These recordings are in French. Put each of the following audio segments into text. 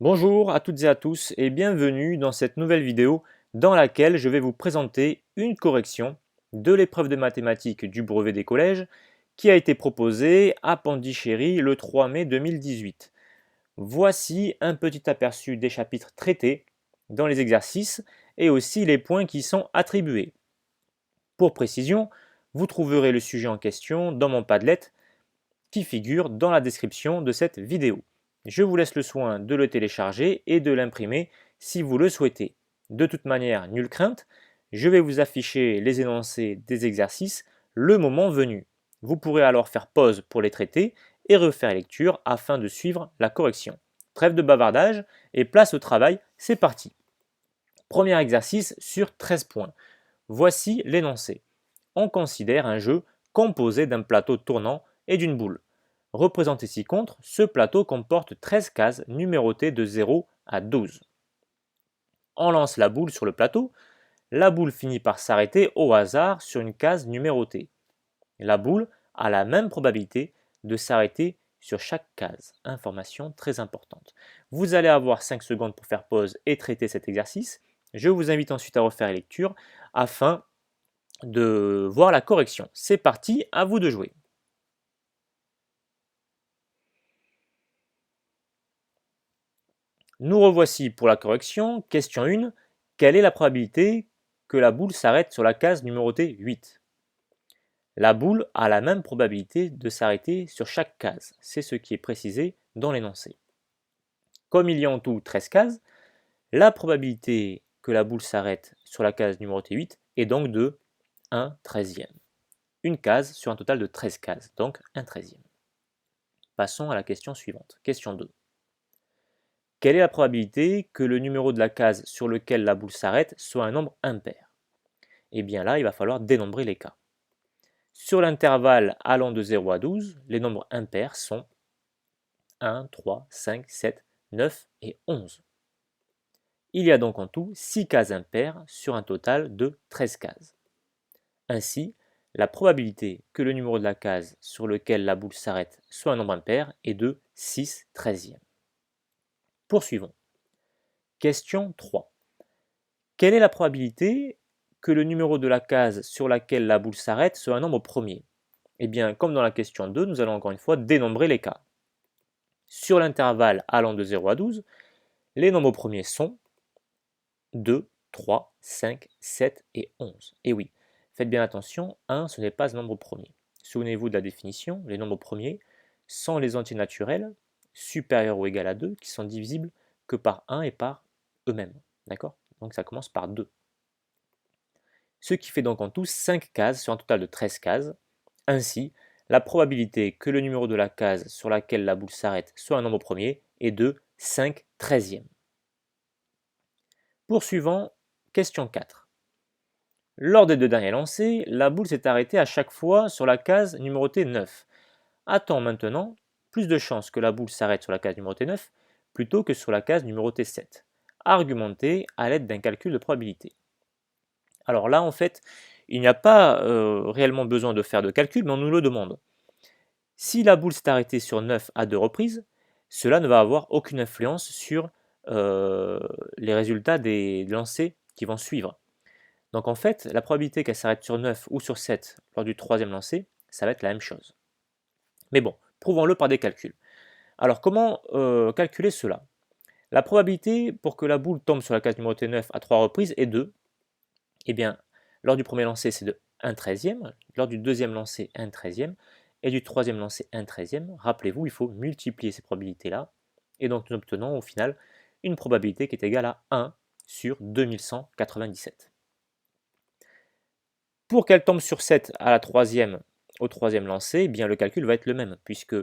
Bonjour à toutes et à tous et bienvenue dans cette nouvelle vidéo dans laquelle je vais vous présenter une correction de l'épreuve de mathématiques du brevet des collèges qui a été proposée à Pondichéry le 3 mai 2018. Voici un petit aperçu des chapitres traités dans les exercices et aussi les points qui sont attribués. Pour précision, vous trouverez le sujet en question dans mon Padlet qui figure dans la description de cette vidéo. Je vous laisse le soin de le télécharger et de l'imprimer si vous le souhaitez. De toute manière, nulle crainte, je vais vous afficher les énoncés des exercices le moment venu. Vous pourrez alors faire pause pour les traiter et refaire lecture afin de suivre la correction. Trêve de bavardage et place au travail, c'est parti. Premier exercice sur 13 points. Voici l'énoncé. On considère un jeu composé d'un plateau tournant et d'une boule. Représenté ci-contre, ce plateau comporte 13 cases numérotées de 0 à 12. On lance la boule sur le plateau, la boule finit par s'arrêter au hasard sur une case numérotée. La boule a la même probabilité de s'arrêter sur chaque case. Information très importante. Vous allez avoir 5 secondes pour faire pause et traiter cet exercice. Je vous invite ensuite à refaire la lecture afin de voir la correction. C'est parti, à vous de jouer. Nous revoici pour la correction. Question 1. Quelle est la probabilité que la boule s'arrête sur la case numérotée 8? La boule a la même probabilité de s'arrêter sur chaque case. C'est ce qui est précisé dans l'énoncé. Comme il y a en tout 13 cases, la probabilité que la boule s'arrête sur la case numérotée 8 est donc de 1/13e. Une case sur un total de 13 cases, donc 1/13e. Passons à la question suivante. Question 2. Quelle est la probabilité que le numéro de la case sur lequel la boule s'arrête soit un nombre impair? Et bien là, il va falloir dénombrer les cas. Sur l'intervalle allant de 0 à 12, les nombres impairs sont 1, 3, 5, 7, 9 et 11. Il y a donc en tout 6 cases impaires sur un total de 13 cases. Ainsi, la probabilité que le numéro de la case sur lequel la boule s'arrête soit un nombre impair est de 6/13e. Poursuivons. Question 3. Quelle est la probabilité que le numéro de la case sur laquelle la boule s'arrête soit un nombre premier? Eh bien, comme dans la question 2, nous allons encore une fois dénombrer les cas. Sur l'intervalle allant de 0 à 12, les nombres premiers sont 2, 3, 5, 7 et 11. Et oui, faites bien attention, 1 ce n'est pas un nombre premier. Souvenez-vous de la définition, les nombres premiers sont les entiers naturels supérieurs ou égaux à 2 qui sont divisibles que par 1 et par eux-mêmes. D'accord? Donc ça commence par 2. Ce qui fait donc en tout 5 cases sur un total de 13 cases. Ainsi, la probabilité que le numéro de la case sur laquelle la boule s'arrête soit un nombre premier est de 5/13e. Poursuivons, question 4. Lors des deux derniers lancers, la boule s'est arrêtée à chaque fois sur la case numérotée 9. A-t-on maintenant plus de chances que la boule s'arrête sur la case numérotée 9 plutôt que sur la case numérotée 7? Argumentez à l'aide d'un calcul de probabilité. Alors là, en fait, il n'y a pas réellement besoin de faire de calcul, mais on nous le demande. Si la boule s'est arrêtée sur 9 à 2 reprises, cela ne va avoir aucune influence sur les résultats des lancers qui vont suivre. Donc en fait, la probabilité qu'elle s'arrête sur 9 ou sur 7 lors du troisième lancer, ça va être la même chose. Mais bon, prouvons-le par des calculs. Alors comment calculer cela? La probabilité pour que la boule tombe sur la case numérotée 9 à 3 reprises est de, eh bien, lors du premier lancer, c'est de 1/13e, lors du deuxième lancer, 1/13e, et du troisième lancer, 1/13e. Rappelez-vous, il faut multiplier ces probabilités-là, et donc nous obtenons au final une probabilité qui est égale à 1 sur 2197. Pour qu'elle tombe sur 7 au troisième lancer, eh bien le calcul va être le même, puisque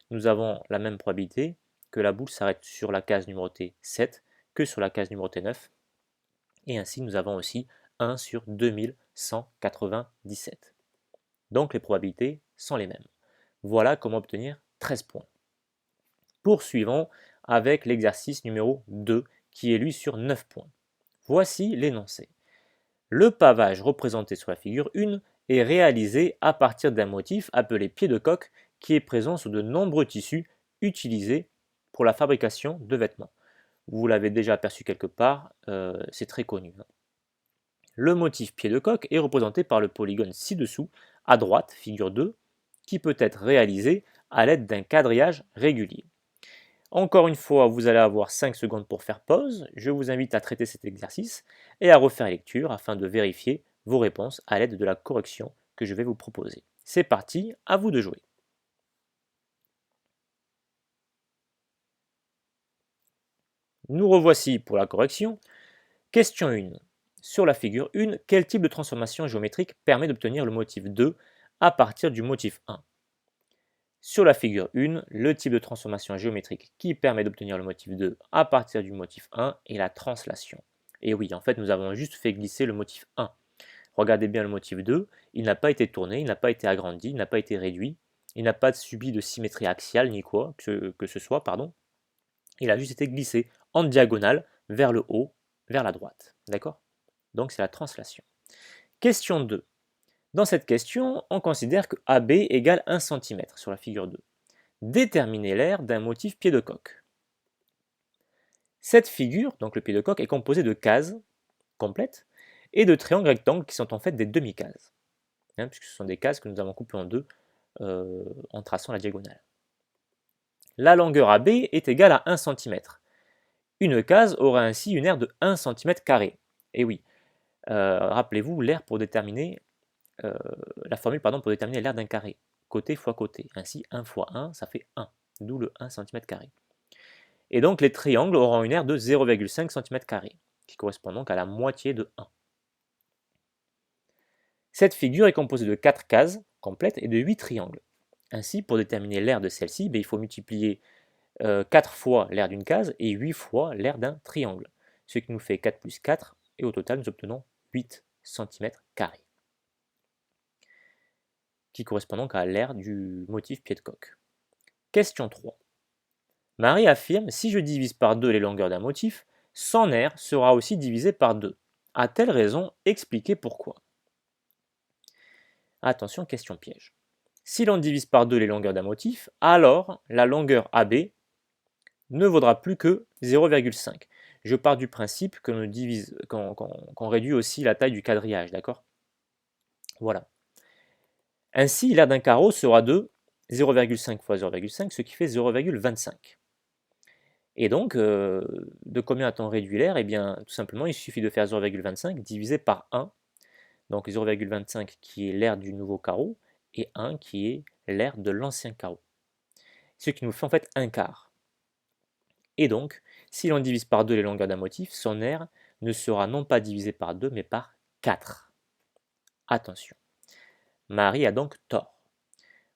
nous avons la même probabilité que la boule s'arrête sur la case numérotée 7 que sur la case numérotée 9, et ainsi nous avons aussi 1 sur 2197. Donc les probabilités sont les mêmes. Voilà comment obtenir 13 points. Poursuivons avec l'exercice numéro 2 qui est lui sur 9 points. Voici l'énoncé. Le pavage représenté sur la figure 1 est réalisé à partir d'un motif appelé pied de coq qui est présent sur de nombreux tissus utilisés pour la fabrication de vêtements. vous l'avez déjà aperçu quelque part, c'est très connu. Le motif pied de coq est représenté par le polygone ci-dessous, à droite, figure 2, qui peut être réalisé à l'aide d'un quadrillage régulier. Encore une fois, vous allez avoir 5 secondes pour faire pause. Je vous invite à traiter cet exercice et à refaire lecture afin de vérifier vos réponses à l'aide de la correction que je vais vous proposer. C'est parti, à vous de jouer. Nous revoici pour la correction. Question 1. Sur la figure 1, quel type de transformation géométrique permet d'obtenir le motif 2 à partir du motif 1? Sur la figure 1, le type de transformation géométrique qui permet d'obtenir le motif 2 à partir du motif 1 est la translation. Et oui, en fait, nous avons juste fait glisser le motif 1. Regardez bien le motif 2, il n'a pas été tourné, il n'a pas été agrandi, il n'a pas été réduit, il n'a pas subi de symétrie axiale ni quoi que ce soit, pardon. Il a juste été glissé en diagonale vers le haut, vers la droite. D'accord? Donc c'est la translation. Question 2. Dans cette question, on considère que AB égale 1 cm sur la figure 2. Déterminez l'aire d'un motif pied de coq. Cette figure, donc le pied de coq, est composée de cases complètes et de triangles rectangles qui sont en fait des demi-cases, puisque ce sont des cases que nous avons coupées en deux en traçant la diagonale. La longueur AB est égale à 1 cm. Une case aura ainsi une aire de 1 cm². Et oui, rappelez-vous l'aire pour déterminer la formule pour déterminer l'aire d'un carré, côté fois côté. Ainsi, 1 fois 1, ça fait 1, d'où le 1 cm². Et donc les triangles auront une aire de 0,5 cm², qui correspond donc à la moitié de 1. Cette figure est composée de 4 cases complètes et de 8 triangles. Ainsi, pour déterminer l'aire de celle-ci, il faut multiplier 4 fois l'aire d'une case et 8 fois l'aire d'un triangle, ce qui nous fait 4 plus 4, et au total nous obtenons 8 cm², qui correspond donc à l'aire du motif pied de coq. Question 3. Marie affirme, si je divise par 2 les longueurs d'un motif, son aire sera aussi divisé par 2. A-t-elle raison? Expliquez pourquoi. Attention, question piège. Si l'on divise par 2 les longueurs d'un motif, alors la longueur AB ne vaudra plus que 0,5. Je pars du principe qu'on réduit aussi la taille du quadrillage, d'accord? Voilà. Ainsi, l'aire d'un carreau sera de 0,5 fois 0,5, ce qui fait 0,25. Et donc, de combien a-t-on réduit l'aire? Eh bien, tout simplement, il suffit de faire 0,25 divisé par 1. Donc 0,25 qui est l'aire du nouveau carreau, et 1 qui est l'aire de l'ancien carreau. Ce qui nous fait en fait un quart. Et donc, si l'on divise par 2 les longueurs d'un motif, son aire ne sera non pas divisée par 2, mais par 4. Attention. Marie a donc tort.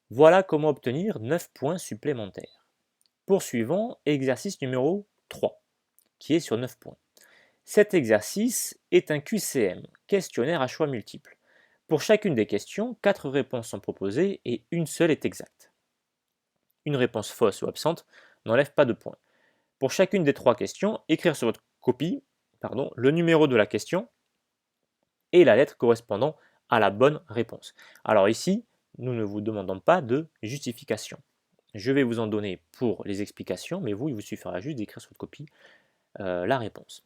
Voilà comment obtenir 9 points supplémentaires. Poursuivons exercice numéro 3, qui est sur 9 points. Cet exercice est un QCM, questionnaire à choix multiples. Pour chacune des questions, 4 réponses sont proposées et une seule est exacte. Une réponse fausse ou absente n'enlève pas de points. Pour chacune des 3 questions, écrire sur votre copie le numéro de la question et la lettre correspondant à la bonne réponse. Alors ici, nous ne vous demandons pas de justification. Je vais vous en donner pour les explications, mais vous, il vous suffira juste d'écrire sur votre copie la réponse.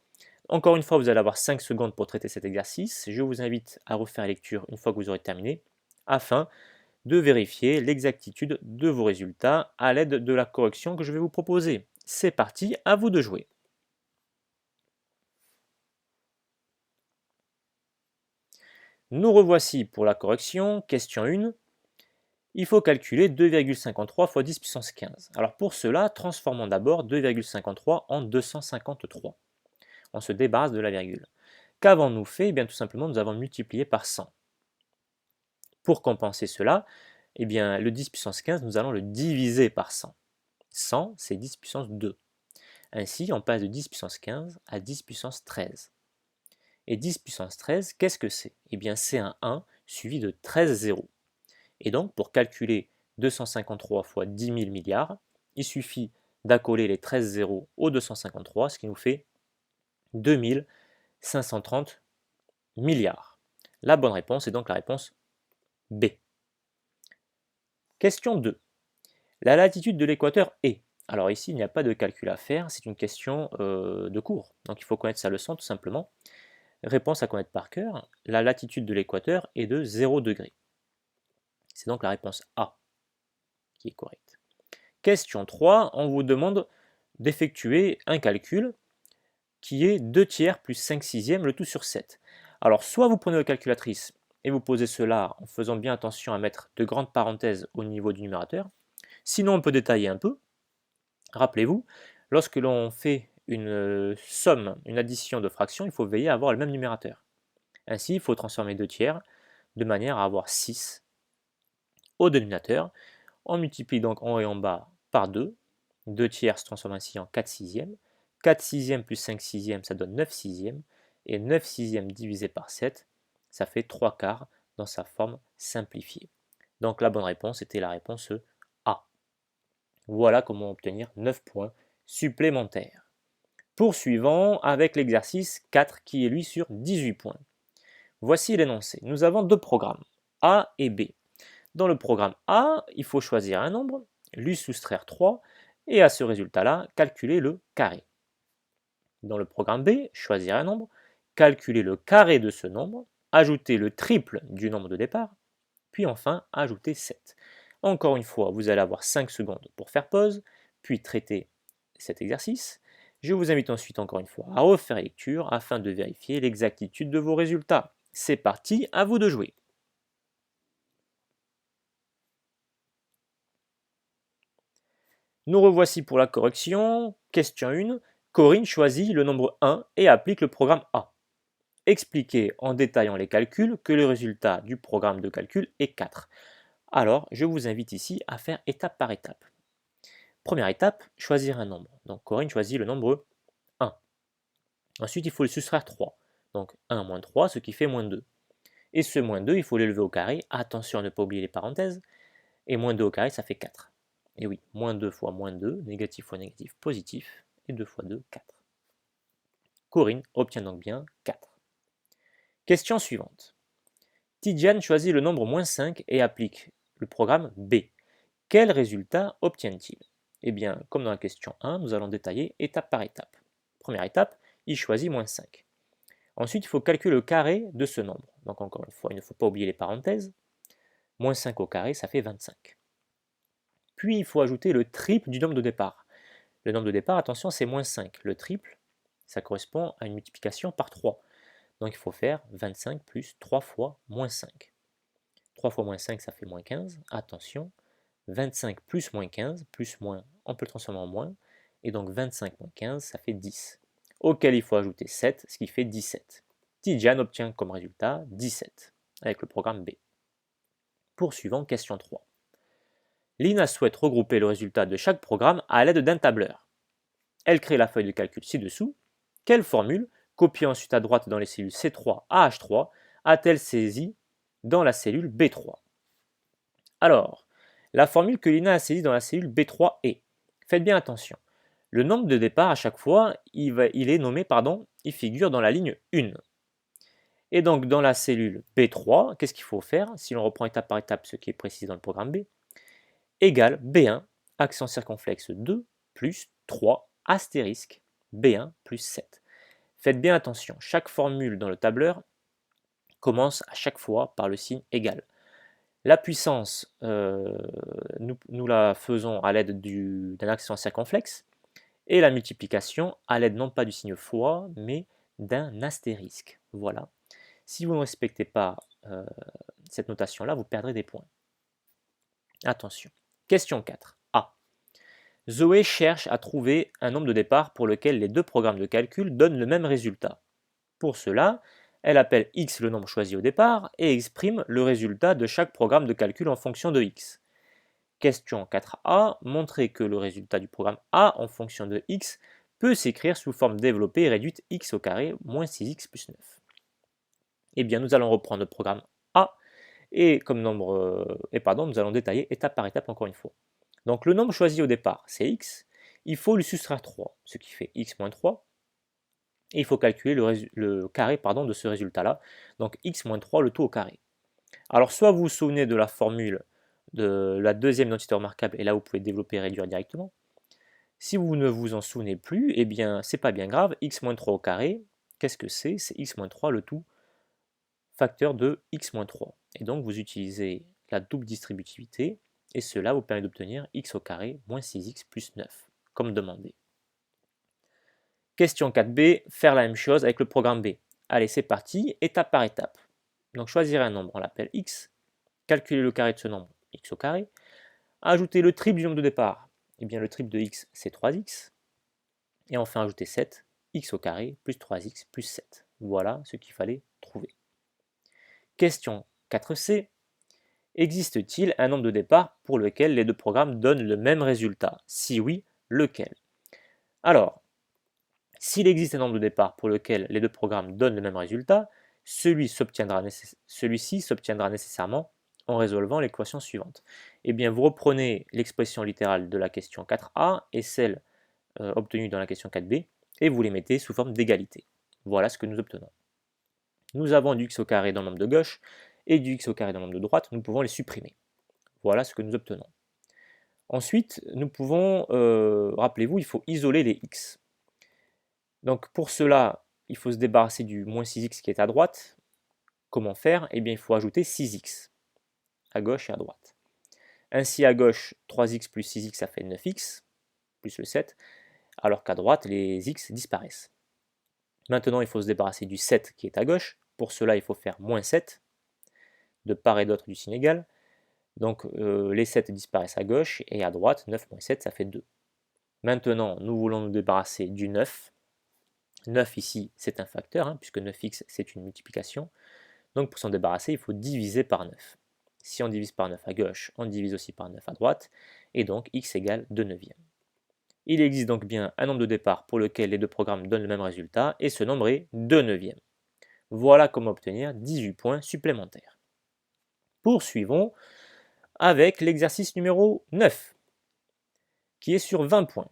Encore une fois, vous allez avoir 5 secondes pour traiter cet exercice. Je vous invite à refaire la lecture une fois que vous aurez terminé, afin de vérifier l'exactitude de vos résultats à l'aide de la correction que je vais vous proposer. C'est parti, à vous de jouer. Nous revoici pour la correction. Question 1. Il faut calculer 2,53 fois 10 puissance 15. Alors pour cela, transformons d'abord 2,53 en 253. On se débarrasse de la virgule. Qu'avons-nous fait? Eh bien, tout simplement, nous avons multiplié par 100. Pour compenser cela, eh bien, le 10 puissance 15, nous allons le diviser par 100. 100, c'est 10 puissance 2. Ainsi, on passe de 10 puissance 15 à 10 puissance 13. Et 10 puissance 13, qu'est-ce que c'est? Eh bien, c'est un 1 suivi de 13 zéros. Et donc, pour calculer 253 fois 10 000 milliards, il suffit d'accoler les 13 zéros au 253, ce qui nous fait 2530 milliards. La bonne réponse est donc la réponse B. Question 2. La latitude de l'équateur est Alors ici, il n'y a pas de calcul à faire, c'est une question de cours. Donc il faut connaître sa leçon tout simplement. Réponse à connaître par cœur, la latitude de l'équateur est de 0 degré. C'est donc la réponse A qui est correcte. Question 3, on vous demande d'effectuer un calcul qui est 2 tiers plus 5 sixièmes, le tout sur 7. Alors soit vous prenez votre calculatrice et vous posez cela en faisant bien attention à mettre de grandes parenthèses au niveau du numérateur, sinon on peut détailler un peu. Rappelez-vous, lorsque l'on fait une somme, une addition de fractions, il faut veiller à avoir le même numérateur. Ainsi, il faut transformer 2 tiers de manière à avoir 6 au dénominateur. On multiplie donc en haut et en bas par 2. 2 tiers se transforme ainsi en 4 sixièmes. 4 sixièmes plus 5 sixièmes, ça donne 9 sixièmes. Et 9 sixièmes divisé par 7, ça fait 3 quarts dans sa forme simplifiée. Donc la bonne réponse était la réponse A. Voilà comment obtenir 9 points supplémentaires. Poursuivons avec l'exercice 4 qui est lui sur 18 points. Voici l'énoncé. Nous avons deux programmes, A et B. Dans le programme A, il faut choisir un nombre, lui soustraire 3 et à ce résultat-là, calculer le carré. Dans le programme B, choisir un nombre, calculer le carré de ce nombre, ajouter le triple du nombre de départ, puis enfin ajouter 7. Encore une fois, vous allez avoir 5 secondes pour faire pause, puis traiter cet exercice. Je vous invite ensuite encore une fois à refaire lecture afin de vérifier l'exactitude de vos résultats. C'est parti, à vous de jouer. Nous revoici pour la correction. Question 1. Corinne choisit le nombre 1 et applique le programme A. Expliquez en détaillant les calculs que le résultat du programme de calcul est 4. Alors, je vous invite ici à faire étape par étape. Première étape, choisir un nombre. Donc Corinne choisit le nombre 1. Ensuite, il faut le soustraire 3. Donc 1 moins 3, ce qui fait moins 2. Et ce moins 2, il faut l'élever au carré. Attention à ne pas oublier les parenthèses. Et moins 2 au carré, ça fait 4. Et oui, moins 2 fois moins 2, négatif fois négatif, positif. Et 2 fois 2, 4. Corinne obtient donc bien 4. Question suivante. Tidjane choisit le nombre moins 5 et applique le programme B. Quel résultat obtient-il? Eh bien, comme dans la question 1, nous allons détailler étape par étape. Première étape, il choisit moins 5. Ensuite, il faut calculer le carré de ce nombre. Donc encore une fois, il ne faut pas oublier les parenthèses. Moins 5 au carré, ça fait 25. Puis, il faut ajouter le triple du nombre de départ. Le nombre de départ, attention, c'est moins 5. Le triple, ça correspond à une multiplication par 3. Donc il faut faire 25 plus 3 fois moins 5. 3 fois moins 5, ça fait moins 15. Attention, 25 plus moins 15, plus moins, on peut le transformer en moins. Et donc 25 moins 15, ça fait 10. Auquel il faut ajouter 7, ce qui fait 17. Tidjane obtient comme résultat 17 avec le programme B. Poursuivant, question 3. Lina souhaite regrouper le résultat de chaque programme à l'aide d'un tableur. Elle crée la feuille de calcul ci-dessous. Quelle formule, copiée ensuite à droite dans les cellules C3 à H3, a-t-elle saisie dans la cellule B3? Alors, la formule que Lina a saisie dans la cellule B3 est, faites bien attention, le nombre de départ à chaque fois, il est nommé, il figure dans la ligne 1. Et donc dans la cellule B3, qu'est-ce qu'il faut faire si l'on reprend étape par étape ce qui est précisé dans le programme B? Égale B1, accent circonflexe 2, plus 3, astérisque, B1 plus 7. Faites bien attention, chaque formule dans le tableur commence à chaque fois par le signe égal. La puissance, nous la faisons à l'aide d'un accent circonflexe, et la multiplication à l'aide non pas du signe fois, mais d'un astérisque. Voilà. Si vous ne respectez pas cette notation-là, vous perdrez des points. Attention. Question 4. A. Zoé cherche à trouver un nombre de départ pour lequel les deux programmes de calcul donnent le même résultat. Pour cela, elle appelle x le nombre choisi au départ et exprime le résultat de chaque programme de calcul en fonction de x. Question 4a, montrer que le résultat du programme A en fonction de x peut s'écrire sous forme développée et réduite x au carré moins 6x plus 9. Eh bien, nous allons reprendre le programme A et nous allons détailler étape par étape encore une fois. Donc le nombre choisi au départ, c'est x, il faut lui soustraire 3, ce qui fait x moins 3, et il faut calculer le carré de ce résultat-là, donc x moins 3, le tout au carré. Alors soit vous vous souvenez de la formule de la deuxième identité remarquable, et là vous pouvez développer et réduire directement, Si vous ne vous en souvenez plus, eh bien, c'est pas bien grave, x-3 au carré, qu'est-ce que c'est? C'est x-3 le tout facteur de x-3. Et donc, vous utilisez la double distributivité, et cela vous permet d'obtenir x au carré moins 6x plus 9, comme demandé. Question 4b, faire la même chose avec le programme B. Allez, c'est parti, étape par étape. Donc, choisir un nombre, on l'appelle x, calculer le carré de ce nombre, x au carré, ajouter le triple du nombre de départ, eh bien le triple de x, c'est 3x, et enfin ajouter 7, x au carré plus 3x plus 7. Voilà ce qu'il fallait trouver. Question 4c. Existe-t-il un nombre de départ pour lequel les deux programmes donnent le même résultat? Si oui, lequel? Alors, s'il existe un nombre de départ pour lequel les deux programmes donnent le même résultat, celui-ci s'obtiendra nécessairement en résolvant l'équation suivante. Eh bien, vous reprenez l'expression littérale de la question 4a et celle obtenue dans la question 4b, et vous les mettez sous forme d'égalité. Voilà ce que nous obtenons. Nous avons du x au carré dans le nombre de gauche et du x au carré dans le nombre de droite, nous pouvons les supprimer. Voilà ce que nous obtenons. Ensuite, nous pouvons, rappelez-vous, il faut isoler les x. Donc pour cela, il faut se débarrasser du moins 6x qui est à droite. Comment faire? Eh bien, il faut ajouter 6x à gauche et à droite. Ainsi, à gauche, 3x plus 6x, ça fait 9x, plus le 7, alors qu'à droite, les x disparaissent. Maintenant, il faut se débarrasser du 7 qui est à gauche. Pour cela, il faut faire moins 7, de part et d'autre du signe égal. Donc, les 7 disparaissent à gauche, et à droite, 9 moins 7, ça fait 2. Maintenant, nous voulons nous débarrasser du 9. 9 ici, c'est un facteur, puisque 9x, c'est une multiplication. Donc, pour s'en débarrasser, il faut diviser par 9. Si on divise par 9 à gauche, on divise aussi par 9 à droite, et donc x égale 2 neuvièmes. Il existe donc bien un nombre de départ pour lequel les deux programmes donnent le même résultat, et ce nombre est 2 neuvièmes. Voilà comment obtenir 18 points supplémentaires. Poursuivons avec l'exercice numéro 9, qui est sur 20 points.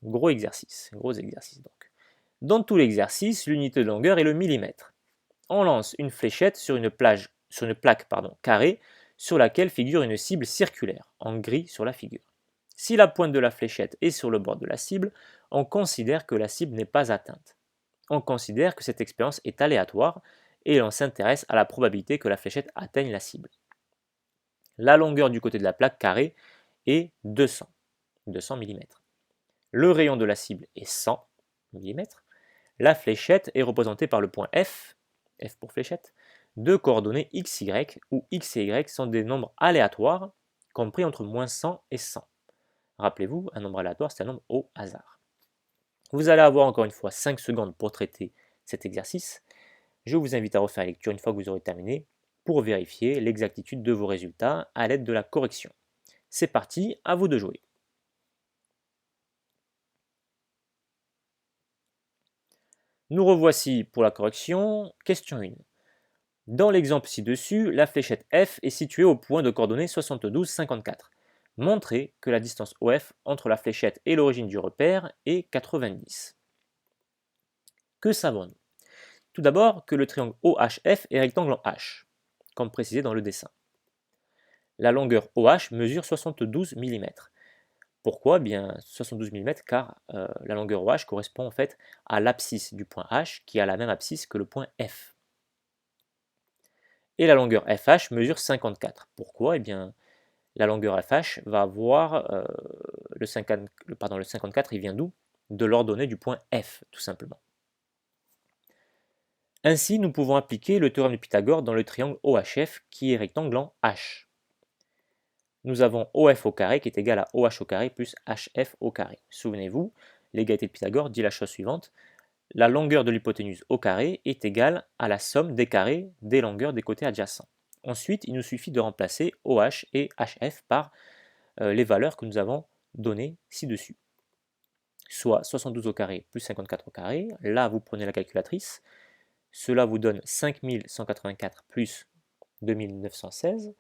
Gros exercice donc. Dans tout l'exercice, l'unité de longueur est le millimètre. On lance une fléchette sur une plaque carrée sur laquelle figure une cible circulaire, en gris sur la figure. Si la pointe de la fléchette est sur le bord de la cible, on considère que la cible n'est pas atteinte. On considère que cette expérience est aléatoire et l'on s'intéresse à la probabilité que la fléchette atteigne la cible. La longueur du côté de la plaque carrée est 200 mm. Le rayon de la cible est 100 mm. La fléchette est représentée par le point F, F pour fléchette, de coordonnées x, y, où x et y sont des nombres aléatoires compris entre moins 100 et 100. Rappelez-vous, un nombre aléatoire, c'est un nombre au hasard. Vous allez avoir encore une fois 5 secondes pour traiter cet exercice. Je vous invite à refaire la lecture une fois que vous aurez terminé pour vérifier l'exactitude de vos résultats à l'aide de la correction. C'est parti, à vous de jouer. Nous revoici pour la correction. Question 1. Dans l'exemple ci-dessus, la fléchette F est située au point de coordonnées 72, 54. Montrez que la distance OF entre la fléchette et l'origine du repère est 90. Que savons-nous? Tout d'abord que le triangle OHF est rectangle en H, comme précisé dans le dessin. La longueur OH mesure 72 mm. Pourquoi? Bien 72 mm car la longueur OH correspond en fait à l'abscisse du point H qui a la même abscisse que le point F. Et la longueur FH mesure 54. Pourquoi? Eh bien la longueur FH va avoir le 54, il vient d'où? De l'ordonnée du point F, tout simplement. Ainsi, nous pouvons appliquer le théorème de Pythagore dans le triangle OHF qui est rectangle en H. Nous avons OF au carré qui est égal à OH au carré plus HF au carré. Souvenez-vous, l'égalité de Pythagore dit la chose suivante. La longueur de l'hypoténuse au carré est égale à la somme des carrés des longueurs des côtés adjacents. Ensuite, il nous suffit de remplacer OH et HF par les valeurs que nous avons données ci-dessus. Soit 72 au carré plus 54 au carré. Là, vous prenez la calculatrice. Cela vous donne 5184 plus 2916.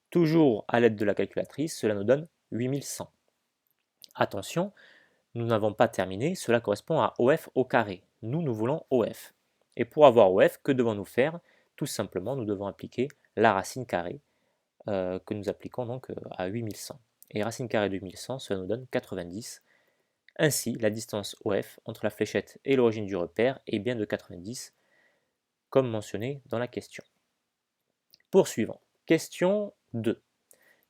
Toujours à l'aide de la calculatrice, cela nous donne 8100. Attention, nous n'avons pas terminé, cela correspond à OF au carré. Nous voulons OF. Et pour avoir OF, que devons-nous faire? Tout simplement, nous devons appliquer la racine carrée que nous appliquons donc à 8100. Et racine carrée de 8100, cela nous donne 90. Ainsi, la distance OF entre la fléchette et l'origine du repère est bien de 90, comme mentionné dans la question. Poursuivons. Question 2.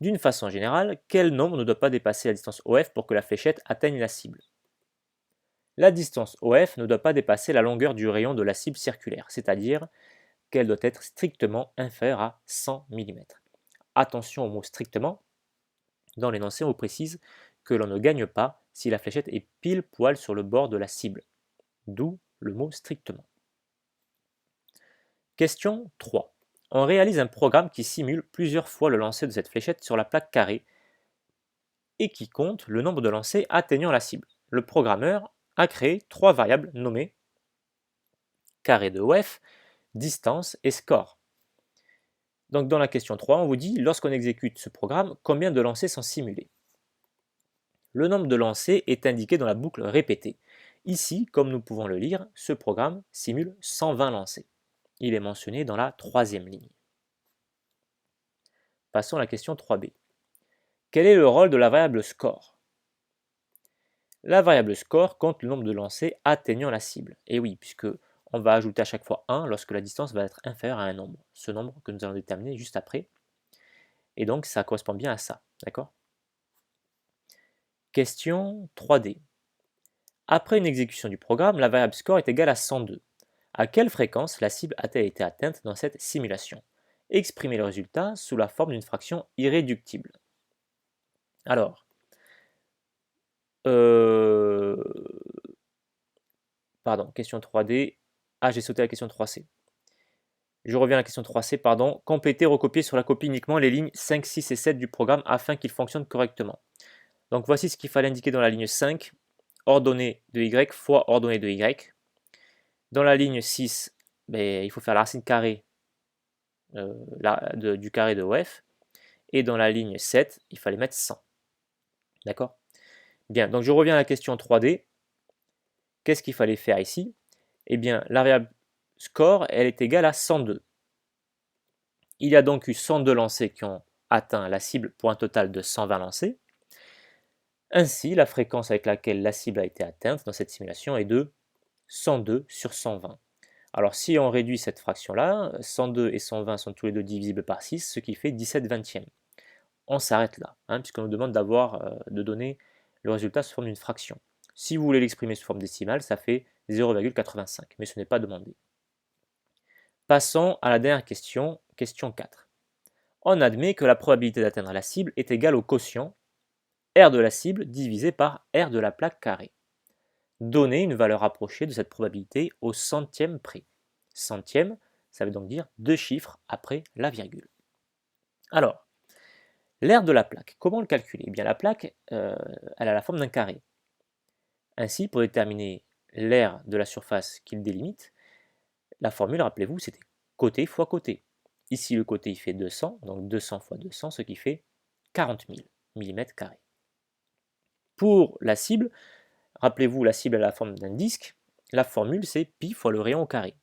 D'une façon générale, quel nombre ne doit pas dépasser la distance OF pour que la fléchette atteigne la cible? La distance OF ne doit pas dépasser la longueur du rayon de la cible circulaire, c'est-à-dire qu'elle doit être strictement inférieure à 100 mm. Attention au mot strictement, dans l'énoncé on précise que l'on ne gagne pas si la fléchette est pile poil sur le bord de la cible, d'où le mot strictement. Question 3. On réalise un programme qui simule plusieurs fois le lancer de cette fléchette sur la plaque carrée et qui compte le nombre de lancers atteignant la cible. Le programmeur a créé trois variables nommées carré de OF, distance et score. Donc dans la question 3, on vous dit, lorsqu'on exécute ce programme, combien de lancers sont simulés? Le nombre de lancers est indiqué dans la boucle répétée. Ici, comme nous pouvons le lire, ce programme simule 120 lancers. Il est mentionné dans la troisième ligne. Passons à la question 3b. Quel est le rôle de la variable score? La variable score compte le nombre de lancers atteignant la cible. Et oui, puisque on va ajouter à chaque fois 1 lorsque la distance va être inférieure à un nombre. Ce nombre que nous allons déterminer juste après. Et donc, ça correspond bien à ça. D'accord? Question 3D. Après une exécution du programme, la variable score est égale à 102. À quelle fréquence la cible a-t-elle été atteinte dans cette simulation? Exprimez le résultat sous la forme d'une fraction irréductible. Alors, pardon, question 3D. Ah, j'ai sauté la question 3C. Je reviens à la question 3C, pardon. Compléter, recopier sur la copie uniquement les lignes 5, 6 et 7 du programme afin qu'il fonctionne correctement. Donc voici ce qu'il fallait indiquer dans la ligne 5, ordonnée de y fois ordonnée de y. Dans la ligne 6, il faut faire la racine carrée du carré de OF. Et dans la ligne 7, il fallait mettre 100. D'accord? Bien, donc je reviens à la question 3D. Qu'est-ce qu'il fallait faire ici? Eh bien, la variable score, elle est égale à 102. Il y a donc eu 102 lancers qui ont atteint la cible pour un total de 120 lancers. Ainsi, la fréquence avec laquelle la cible a été atteinte dans cette simulation est de 102 sur 120. Alors si on réduit cette fraction-là, 102 et 120 sont tous les deux divisibles par 6, ce qui fait 17 vingtièmes. On s'arrête là, puisqu'on nous demande de donner le résultat sous forme d'une fraction. Si vous voulez l'exprimer sous forme décimale, ça fait 0,85, mais ce n'est pas demandé. Passons à la dernière question, question 4. On admet que la probabilité d'atteindre la cible est égale au quotient R de la cible divisé par R de la plaque carrée. Donnez une valeur approchée de cette probabilité au centième près. Centième, ça veut donc dire 2 chiffres après la virgule. Alors, l'aire de la plaque, comment le calculer? Eh bien, la plaque, elle a la forme d'un carré. Ainsi, pour déterminer l'aire de la surface qu'il délimite, la formule, rappelez-vous, c'était côté fois côté. Ici, le côté, il fait 200, donc 200 fois 200, ce qui fait 40 000 mm². Pour la cible, rappelez-vous, la cible a la forme d'un disque. La formule, c'est pi fois le rayon au carré.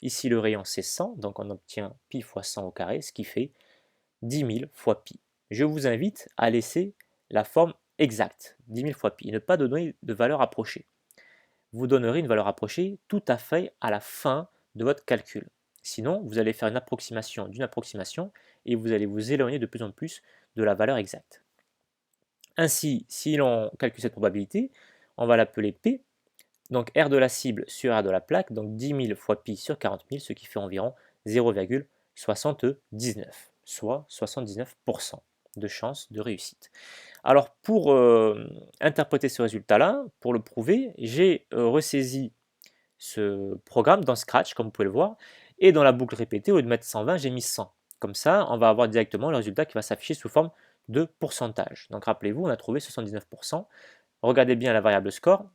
Ici, le rayon, c'est 100, donc on obtient pi fois 100 au carré, ce qui fait 10 000 fois pi. Je vous invite à laisser la forme exacte, 10 000 fois pi, et ne pas donner de valeur approchée. Vous donnerez une valeur approchée tout à fait à la fin de votre calcul. Sinon, vous allez faire une approximation d'une approximation et vous allez vous éloigner de plus en plus de la valeur exacte. Ainsi, si l'on calcule cette probabilité, on va l'appeler P, donc R de la cible sur R de la plaque, donc 10 000 fois pi sur 40 000, ce qui fait environ 0,79, soit 79% de chance de réussite. Alors pour interpréter ce résultat-là, pour le prouver, j'ai ressaisi ce programme dans Scratch, comme vous pouvez le voir, et dans la boucle répétée, au lieu de mettre 120, j'ai mis 100. Comme ça, on va avoir directement le résultat qui va s'afficher sous forme de pourcentage. Donc rappelez-vous, on a trouvé 79%. Regardez bien la variable score.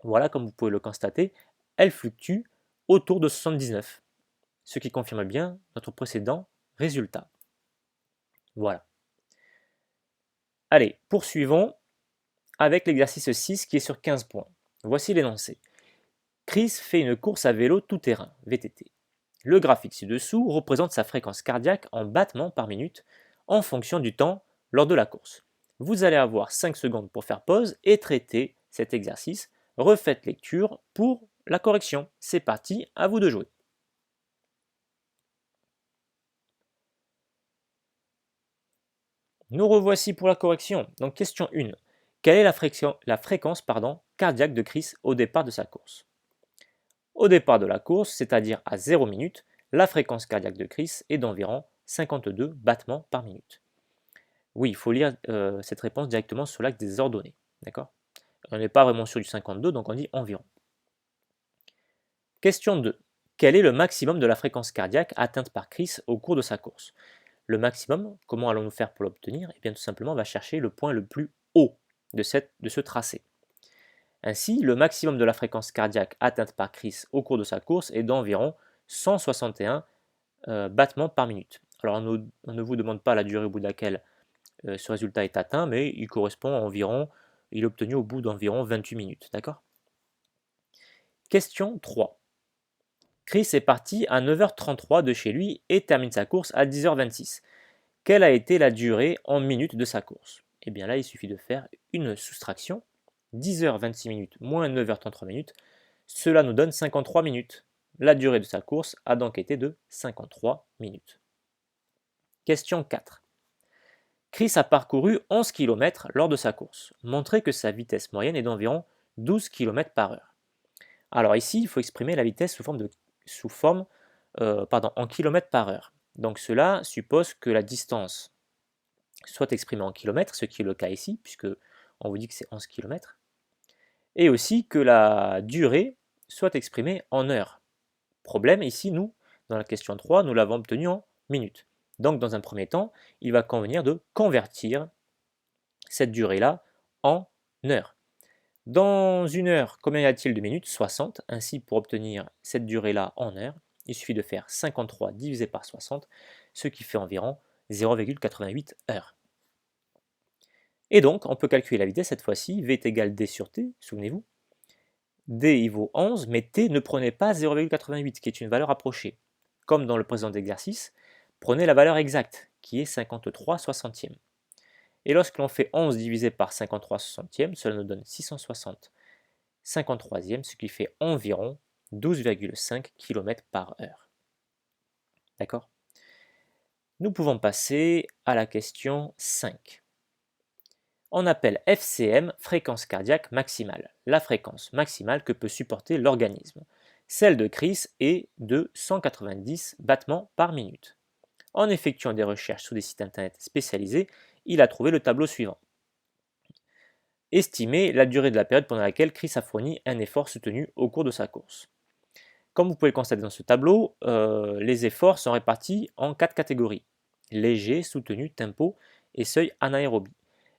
Voilà, comme vous pouvez le constater, elle fluctue autour de 79, ce qui confirme bien notre précédent résultat. Voilà. Allez, poursuivons avec l'exercice 6 qui est sur 15 points. Voici l'énoncé. Chris fait une course à vélo tout-terrain, VTT. Le graphique ci-dessous représente sa fréquence cardiaque en battements par minute en fonction du temps lors de la course. Vous allez avoir 5 secondes pour faire pause et traiter cet exercice, refaites lecture pour la correction. C'est parti, à vous de jouer. Nous revoici pour la correction. Donc question 1. Quelle est la fréquence cardiaque de Chris au départ de sa course? Au départ de la course, c'est-à-dire à 0 minute, la fréquence cardiaque de Chris est d'environ 52 battements par minute. Oui, il faut lire cette réponse directement sur l'axe des ordonnées. D'accord? On n'est pas vraiment sûr du 52, donc on dit environ. Question 2. Quel est le maximum de la fréquence cardiaque atteinte par Chris au cours de sa course? Le maximum, comment allons-nous faire pour l'obtenir? Eh bien, tout simplement, on va chercher le point le plus haut de ce tracé. Ainsi, le maximum de la fréquence cardiaque atteinte par Chris au cours de sa course est d'environ 161 battements par minute. Alors, on ne vous demande pas la durée au bout de laquelle ce résultat est atteint, mais il correspond à environ, il est obtenu au bout d'environ 28 minutes. D'accord? Question 3. Chris est parti à 9h33 de chez lui et termine sa course à 10h26. Quelle a été la durée en minutes de sa course? Eh bien là, il suffit de faire une soustraction. 10h26 minutes moins 9h33 minutes, cela nous donne 53 minutes. La durée de sa course a donc été de 53 minutes. Question 4. Chris a parcouru 11 km lors de sa course. Montrez que sa vitesse moyenne est d'environ 12 km par heure. Alors ici, il faut exprimer la vitesse en kilomètres par heure. Donc cela suppose que la distance soit exprimée en kilomètres, ce qui est le cas ici, puisque on vous dit que c'est 11 km, et aussi que la durée soit exprimée en heures. Problème, ici, nous, dans la question 3, nous l'avons obtenu en minutes. Donc dans un premier temps, il va convenir de convertir cette durée-là en heures. Dans une heure, combien y a-t-il de minutes? 60. Ainsi, pour obtenir cette durée-là en heures, il suffit de faire 53 divisé par 60, ce qui fait environ 0,88 heures. Et donc, on peut calculer la vitesse cette fois-ci. V est égal D sur T, souvenez-vous. D il vaut 11, mais T ne prenez pas 0,88, qui est une valeur approchée. Comme dans le précédent exercice, prenez la valeur exacte, qui est 53 soixantièmes. Et lorsque l'on fait 11 divisé par 53 soixantièmes, cela nous donne 660 53e, ce qui fait environ 12,5 km par heure. D'accord? Nous pouvons passer à la question 5. On appelle FCM fréquence cardiaque maximale, la fréquence maximale que peut supporter l'organisme. Celle de Chris est de 190 battements par minute. En effectuant des recherches sur des sites internet spécialisés, il a trouvé le tableau suivant. Estimer la durée de la période pendant laquelle Chris a fourni un effort soutenu au cours de sa course. Comme vous pouvez le constater dans ce tableau, les efforts sont répartis en 4 catégories: léger, soutenu, tempo et seuil anaérobie.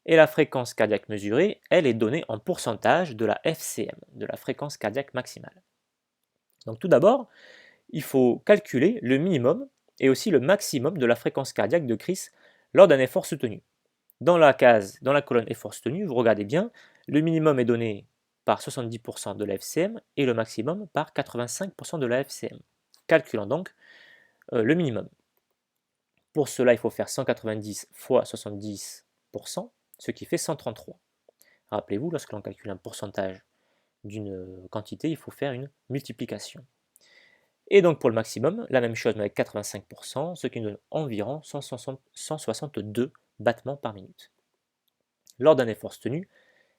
Et la fréquence cardiaque mesurée, elle est donnée en pourcentage de la FCM, de la fréquence cardiaque maximale. Donc tout d'abord, il faut calculer le minimum et aussi le maximum de la fréquence cardiaque de Chris lors d'un effort soutenu. Dans la colonne effort soutenu, vous regardez bien, le minimum est donné par 70% de la FCM et le maximum par 85% de la FCM. Calculons donc le minimum. Pour cela, il faut faire 190 fois 70%, ce qui fait 133. Rappelez-vous, lorsque l'on calcule un pourcentage d'une quantité, il faut faire une multiplication. Et donc pour le maximum, la même chose mais avec 85%, ce qui nous donne environ 162 battements par minute. Lors d'un effort soutenu,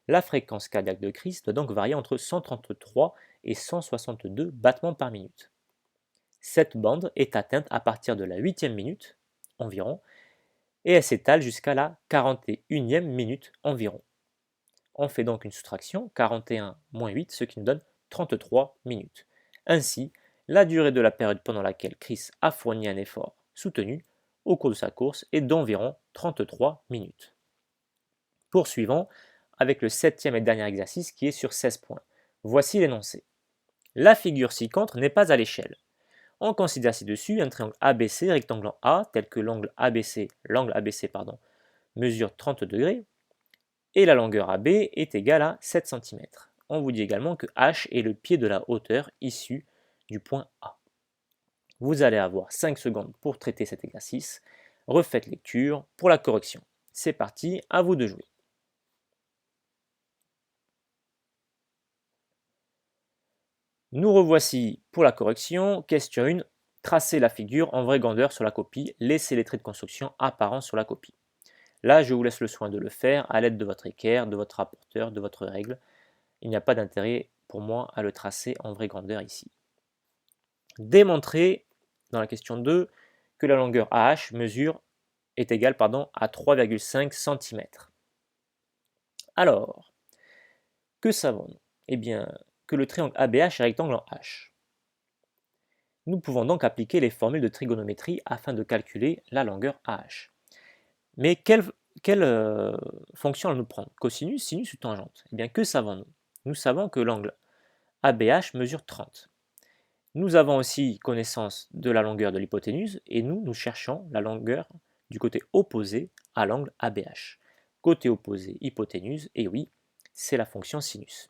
la fréquence cardiaque de Chris doit donc varier entre 133 et 162 battements par minute. Cette bande est atteinte à partir de la 8e minute environ, et elle s'étale jusqu'à la 41e minute environ. On fait donc une soustraction, 41 moins 8, ce qui nous donne 33 minutes. Ainsi, la durée de la période pendant laquelle Chris a fourni un effort soutenu au cours de sa course est d'environ 33 minutes. Poursuivons avec le 7e et dernier exercice qui est sur 16 points. Voici l'énoncé. La figure ci-contre n'est pas à l'échelle. On considère ci-dessus un triangle ABC rectangle A tel que l'angle ABC mesure 30 degrés et la longueur AB est égale à 7 cm. On vous dit également que H est le pied de la hauteur issue du point A. Vous allez avoir 5 secondes pour traiter cet exercice. Refaites lecture pour la correction. C'est parti, à vous de jouer. Nous revoici pour la correction. Question 1. Tracez la figure en vraie grandeur sur la copie. Laissez les traits de construction apparents sur la copie. Là, je vous laisse le soin de le faire à l'aide de votre équerre, de votre rapporteur, de votre règle. Il n'y a pas d'intérêt pour moi à le tracer en vraie grandeur ici. Démontrer, dans la question 2, que la longueur AH est égale à 3,5 cm. Alors, que savons-nous? Eh bien, que le triangle ABH est rectangle en H. Nous pouvons donc appliquer les formules de trigonométrie afin de calculer la longueur AH. Mais quelle fonction allons-nous prendre? Cosinus, sinus ou tangente? Eh bien, que savons-nous? Nous savons que l'angle ABH mesure 30. Nous avons aussi connaissance de la longueur de l'hypoténuse et nous cherchons la longueur du côté opposé à l'angle ABH. Côté opposé, hypoténuse, et oui, c'est la fonction sinus.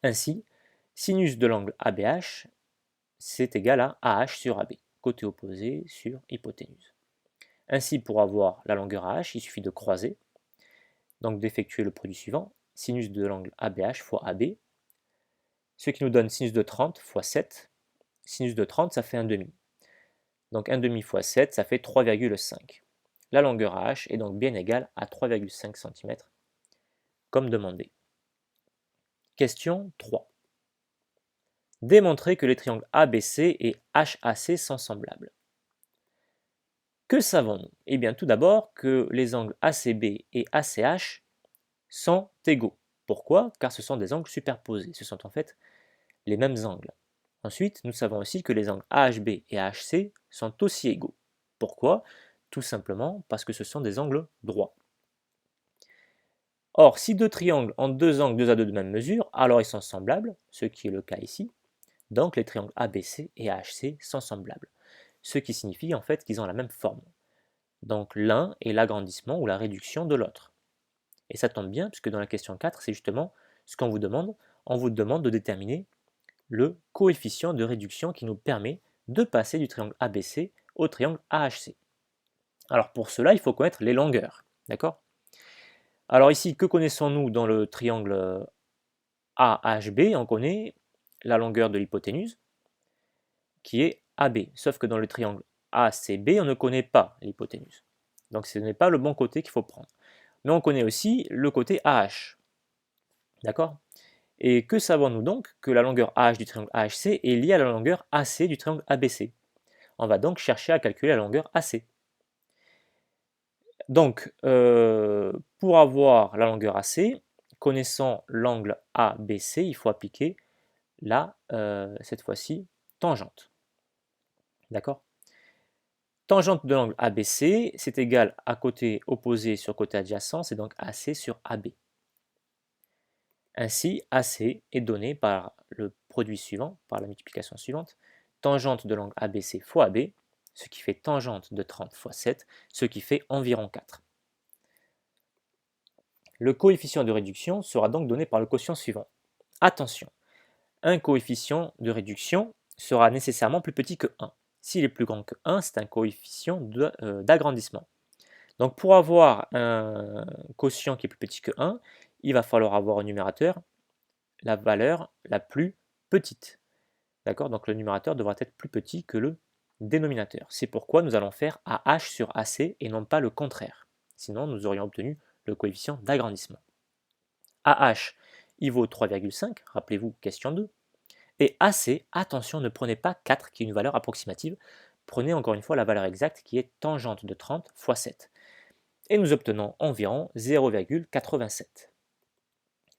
Ainsi, sinus de l'angle ABH, c'est égal à AH sur AB, côté opposé sur hypoténuse. Ainsi, pour avoir la longueur AH, il suffit de croiser, donc d'effectuer le produit suivant, sinus de l'angle ABH fois AB, ce qui nous donne sinus de 30 fois 7. Sinus de 30, ça fait 1,5. Donc 1,5 fois 7, ça fait 3,5. La longueur AH est donc bien égale à 3,5 cm, comme demandé. Question 3. Démontrer que les triangles ABC et HAC sont semblables. Que savons-nous? Eh bien, tout d'abord que les angles ACB et ACH sont égaux. Pourquoi? Car ce sont des angles superposés. Ce sont en fait les mêmes angles. Ensuite, nous savons aussi que les angles AHB et AHC sont aussi égaux. Pourquoi? Tout simplement parce que ce sont des angles droits. Or, si deux triangles ont deux angles 2 à 2 de même mesure, alors ils sont semblables, ce qui est le cas ici. Donc les triangles ABC et AHC sont semblables, ce qui signifie en fait qu'ils ont la même forme. Donc l'un est l'agrandissement ou la réduction de l'autre. Et ça tombe bien, puisque dans la question 4, c'est justement ce qu'on vous demande. On vous demande de déterminer le coefficient de réduction qui nous permet de passer du triangle ABC au triangle AHC. Alors pour cela, il faut connaître les longueurs. D'accord? Alors ici, que connaissons-nous dans le triangle AHB? On connaît la longueur de l'hypoténuse, qui est AB. Sauf que dans le triangle ACB, on ne connaît pas l'hypoténuse. Donc ce n'est pas le bon côté qu'il faut prendre. Mais on connaît aussi le côté AH. D'accord? Et que savons-nous donc? Que la longueur AH du triangle AHC est liée à la longueur AC du triangle ABC. On va donc chercher à calculer la longueur AC. Donc, pour avoir la longueur AC, connaissant l'angle ABC, il faut appliquer cette fois-ci, tangente. D'accord? Tangente de l'angle ABC, c'est égal à côté opposé sur côté adjacent, c'est donc AC sur AB. Ainsi, AC est donné par le produit suivant, par la multiplication suivante, tangente de l'angle ABC fois AB, ce qui fait tangente de 30 fois 7, ce qui fait environ 4. Le coefficient de réduction sera donc donné par le quotient suivant. Attention, un coefficient de réduction sera nécessairement plus petit que 1. S'il est plus grand que 1, c'est un coefficient d'agrandissement. Donc pour avoir un quotient qui est plus petit que 1, il va falloir avoir au numérateur la valeur la plus petite. D'accord? Donc le numérateur devra être plus petit que le dénominateur. C'est pourquoi nous allons faire AH sur AC et non pas le contraire. Sinon, nous aurions obtenu le coefficient d'agrandissement. AH, il vaut 3,5, rappelez-vous, question 2. Et AC, attention, ne prenez pas 4 qui est une valeur approximative, prenez encore une fois la valeur exacte qui est tangente de 30 fois 7. Et nous obtenons environ 0,87.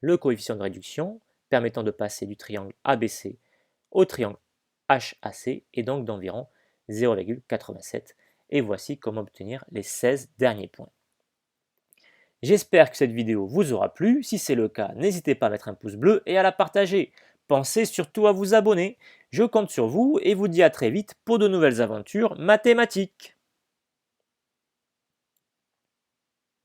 Le coefficient de réduction permettant de passer du triangle ABC au triangle HAC est donc d'environ 0,87. Et voici comment obtenir les 16 derniers points. J'espère que cette vidéo vous aura plu. Si c'est le cas, n'hésitez pas à mettre un pouce bleu et à la partager. Pensez surtout à vous abonner. Je compte sur vous et vous dis à très vite pour de nouvelles aventures mathématiques.